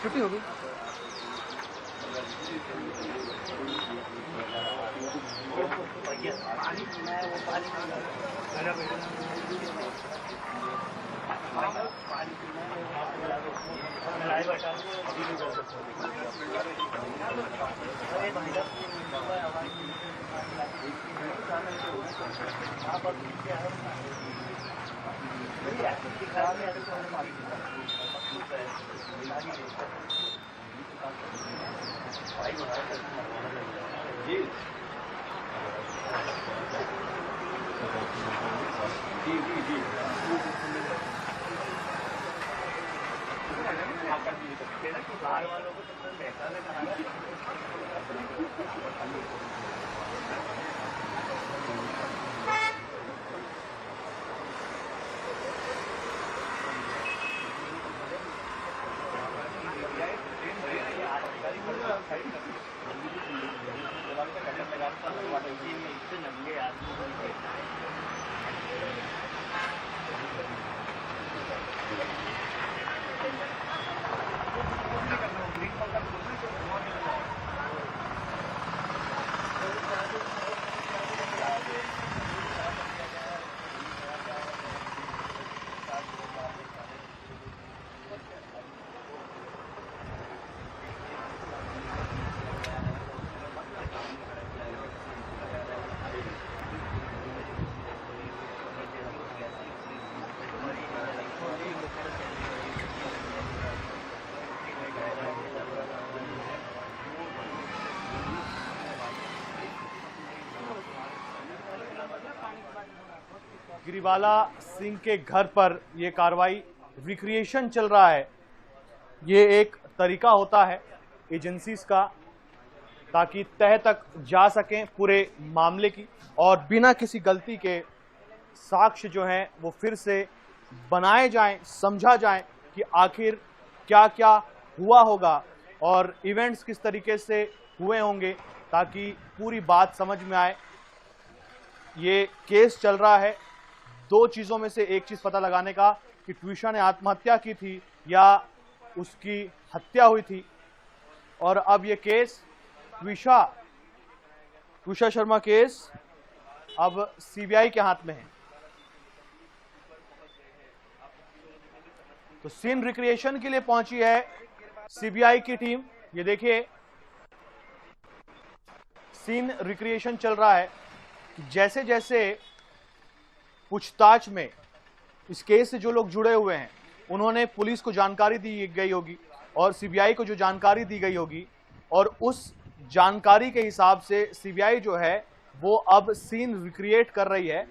छुट्टी होगी। गिरिबाला सिंह के घर पर यह कार्रवाई रिक्रिएशन चल रहा है। ये एक तरीका होता है एजेंसीज का ताकि तह तक जा सकें पूरे मामले की और बिना किसी गलती के साक्ष्य जो हैं वो फिर से बनाए जाएं, समझा जाए कि आखिर क्या क्या हुआ होगा और इवेंट्स किस तरीके से हुए होंगे ताकि पूरी बात समझ में आए। ये केस चल रहा है दो चीजों में से एक चीज पता लगाने का कि ट्विशा ने आत्महत्या की थी या उसकी हत्या हुई थी। और अब ये केस ट्विशा शर्मा केस अब सीबीआई के हाथ में है। तो सीन रिक्रिएशन के लिए पहुंची है सीबीआई की टीम। ये देखिए सीन रिक्रिएशन चल रहा है। जैसे जैसे पूछताछ में इस केस से जो लोग जुड़े हुए हैं उन्होंने पुलिस को जानकारी दी गई होगी और सीबीआई को जो जानकारी दी गई होगी और उस जानकारी के हिसाब से सीबीआई जो है वो अब सीन रिक्रिएट कर रही है।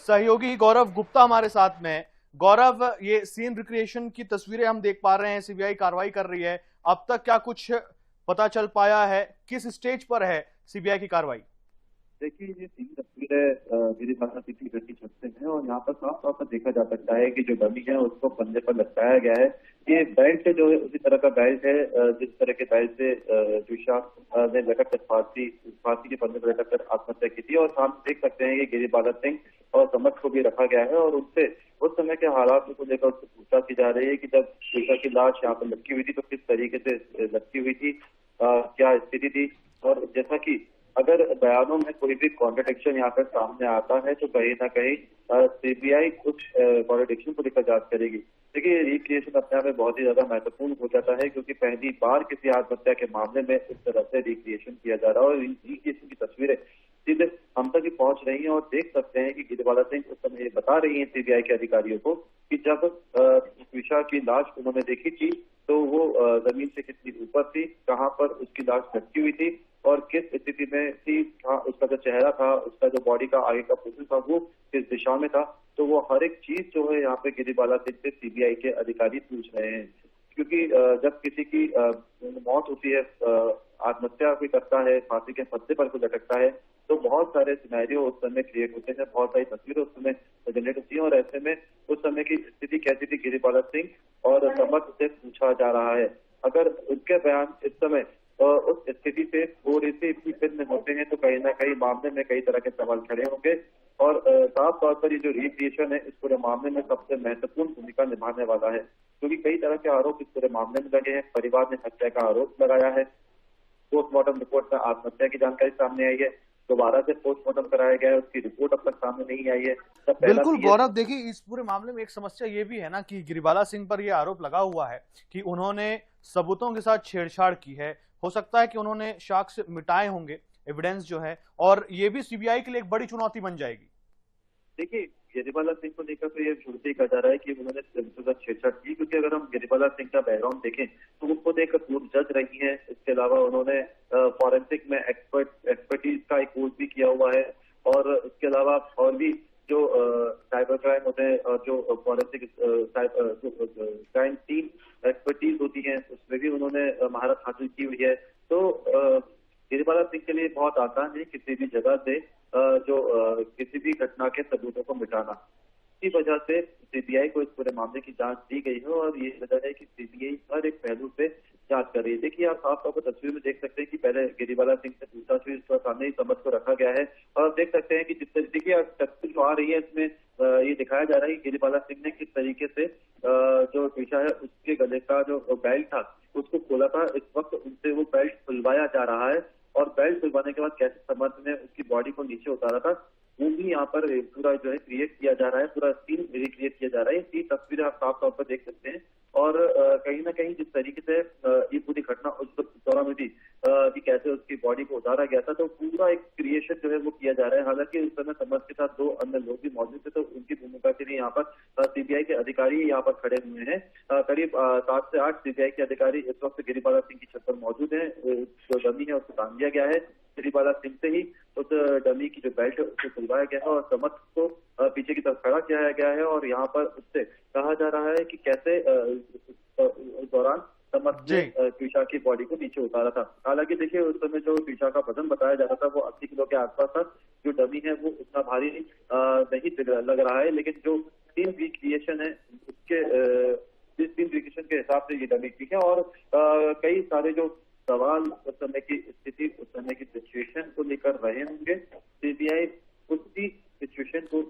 सहयोगी गौरव गुप्ता हमारे साथ में है। गौरव, ये सीन रिक्रिएशन की तस्वीरें हम देख पा रहे हैं, सीबीआई कार्रवाई कर रही है। अब तक क्या कुछ पता चल पाया है, किस स्टेज पर है सीबीआई की कार्रवाई? देखिए, ये तीन तस्वीरें गिरिबाला सिंह की घर की छत से हैं और यहाँ पर साफ तौर पर देखा जा सकता है कि जो डमी है उसको पंजे पर लटकाया गया है। ये बेल्ट जो है उसी तरह का बेल्ट है जिस तरह के बेल्ट से ट्विशा ने लटक कर फांसी के पंजे पर लटक कर आत्महत्या की थी। और सामने देख सकते हैं कि गिरिबाला सिंह और समक्ष को भी रखा गया है और उनसे उस समय के हालात को लेकर उससे पूछताछ की जा रही है कि जब ट्विशा की लाश यहाँ पर लटकी हुई थी तो किस तरीके से लटकी हुई थी, क्या स्थिति थी। और जैसा कि अगर बयानों में कोई भी कॉन्ट्रडिक्शन यहाँ पर सामने आता है तो कहीं ना कहीं सीबीआई कुछ कॉन्ट्रडिक्शन को लेकर जांच करेगी। देखिए, रिक्रिएशन अपने आप में बहुत ही ज्यादा महत्वपूर्ण हो जाता है क्योंकि पहली बार किसी आत्महत्या के मामले में इस तरह से रिक्रिएशन किया जा रहा है और रिक्रिएशन की तस्वीरें सीधे हम तक ही पहुंच रही हैं और देख सकते हैं कि गिरिबाला सिंह उस समय ये बता रही हैं सीबीआई के अधिकारियों को कि जब ट्विशा की लाश उन्होंने देखी थी तो वो जमीन से कितनी ऊपर थी, कहाँ पर उसकी लाश लटकी हुई थी और किस स्थिति में थी, उसका जो चेहरा था, उसका जो बॉडी का आगे का पोजीशन था वो किस दिशा में था। तो वो हर एक चीज जो है यहाँ पे गिरिबाला सिंह से सीबीआई के अधिकारी पूछ रहे हैं क्योंकि जब किसी की मौत होती है, आत्महत्या कोई करता है, फांसी के फंदे पर कोई लटकता है तो बहुत सारे सिनेरियो उस समय क्रिएट होते हैं, बहुत सारी तस्वीरें उस समय जनरेट होती हैं और ऐसे में उस समय की स्थिति कैसी थी गिरिबाला सिंह और समक्ष से पूछा जा रहा है। अगर उनके बयान इस समय उस स्थिति से थोड़े से भी भिन्न होते हैं तो कहीं ना कहीं मामले में कई तरह के सवाल खड़े होंगे। और साफ तौर पर ये जो रिक्रिएशन है इस पूरे मामले में सबसे महत्वपूर्ण भूमिका निभाने वाला है, क्योंकि कई तरह के आरोप इस पूरे मामले में लगे हैं। परिवार ने हत्या का आरोप लगाया है, पोस्टमार्टम रिपोर्ट में आत्महत्या की जानकारी सामने आई है, दोबारा से पोस्टमार्टम कराया गया है, उसकी रिपोर्ट अब तक सामने नहीं आई है। बिल्कुल गौरव, देखिए इस पूरे मामले में एक समस्या ये भी है ना कि गिरिबाला सिंह पर यह आरोप लगा हुआ है कि उन्होंने सबूतों के साथ छेड़छाड़ की है। हो सकता है कि उन्होंने साक्ष्य मिटाए होंगे, एविडेंस जो है, और ये भी सीबीआई के लिए एक बड़ी चुनौती बन जाएगी। देखिए, गिरिबाला सिंह को लेकर तो ये शुरू से कहा जा रहा है कि उन्होंने सबूतों के साथ छेड़छाड़ की, क्योंकि अगर हम गिरिबाला सिंह का बैकग्राउंड देखें तो उनको एक पूर्व जज रही है। इसके अलावा उन्होंने फॉरेंसिक में एक्सपर्टीज का एक कोर्स भी किया हुआ है, और इसके अलावा और भी जो साइबर क्राइम होते हैं और जो फॉरेंसिक क्राइम टीम एक्सपर्टीज होती है उसमें भी उन्होंने महारत हासिल की हुई है। तो गिरिबाला सिंह के लिए बहुत आसान है किसी भी जगह से किसी भी घटना के सबूतों को मिटाना। इसी वजह से सीबीआई को इस पूरे मामले की जांच दी गई है, और ये वजह है कि सीबीआई हर एक पहलू पे जांच कर रही है। देखिए, आप साफ तौर पर तस्वीर में देख सकते हैं कि पहले गिरिबाला सिंह से पूछताछ हुई, उसके सामने ही समझ को रखा गया है, और आप देख सकते हैं कि जिस तरीके की तस्वीर जो आ रही है इसमें ये दिखाया जा रहा है कि गिरिबाला सिंह ने किस तरीके से जो पेशा है उसके गले का जो बेल्ट था उसको खोला था। इस वक्त उनसे वो बेल्ट खुलवाया जा रहा है, और बेल्ट खुलवाने के बाद कैसे समर्थ ने उसकी बॉडी को नीचे उतारा था वो भी यहाँ पर पूरा जो है क्रिएट किया जा रहा है, पूरा सीन रिक्रिएट किया जा रहा है। ये तस्वीरें आप साफ तौर पर देख सकते हैं, और कहीं ना कहीं जिस तरीके से ये पूरी घटना उस दौरान हुई थी कि कैसे उसकी बॉडी को उतारा गया था, तो पूरा एक क्रिएशन जो है वो किया जा रहा है। हालांकि उस समय समर्थ के साथ दो अन्य लोग भी मौजूद थे, तो उनकी भूमिका के लिए यहाँ पर सीबीआई के अधिकारी यहाँ पर खड़े हुए हैं। करीब 7 से 8 सीबीआई के अधिकारी इस वक्त गिरिबाला सिंह की छत पर मौजूद है। जो डमी है उसको बांध दिया गया है, गिरिबाला सिंह से ही उस डमी की जो बेल्ट है उसको खुलवाया गया है, और समर्थ को पीछे की तरफ खड़ा किया गया है, और यहाँ पर उससे कहा जा रहा है कि कैसे उस दौरान समर्थ ने पीछा की बॉडी को नीचे उतारा था। हालांकि देखिए, उस समय जो पीछा का वजन बताया जा रहा था वो 80 किलो के आसपास था। जो डमी है वो उतना भारी नहीं लग रहा है, लेकिन जो टीम रिक्रिएशन है उसके जिस टीम रिक्रिएशन के हिसाब से ये डमी ठीक है, और कई सारे जो सवाल उस समय की स्थिति, उस समय की सिचुएशन को लेकर रहे होंगे। सीबीआई उसी सिचुएशन को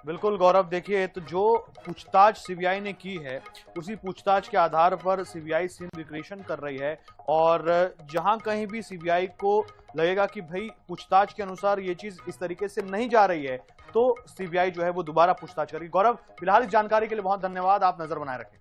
बिल्कुल गौरव, देखिए तो जो पूछताछ सीबीआई ने की है उसी पूछताछ के आधार पर सीबीआई सीन रिक्रिएशन कर रही है, और जहां कहीं भी सीबीआई को लगेगा कि भाई पूछताछ के अनुसार ये चीज इस तरीके से नहीं जा रही है तो सीबीआई जो है वो दोबारा पूछताछ करेगी। गौरव, फिलहाल इस जानकारी के लिए बहुत धन्यवाद, आप नजर बनाए रखें।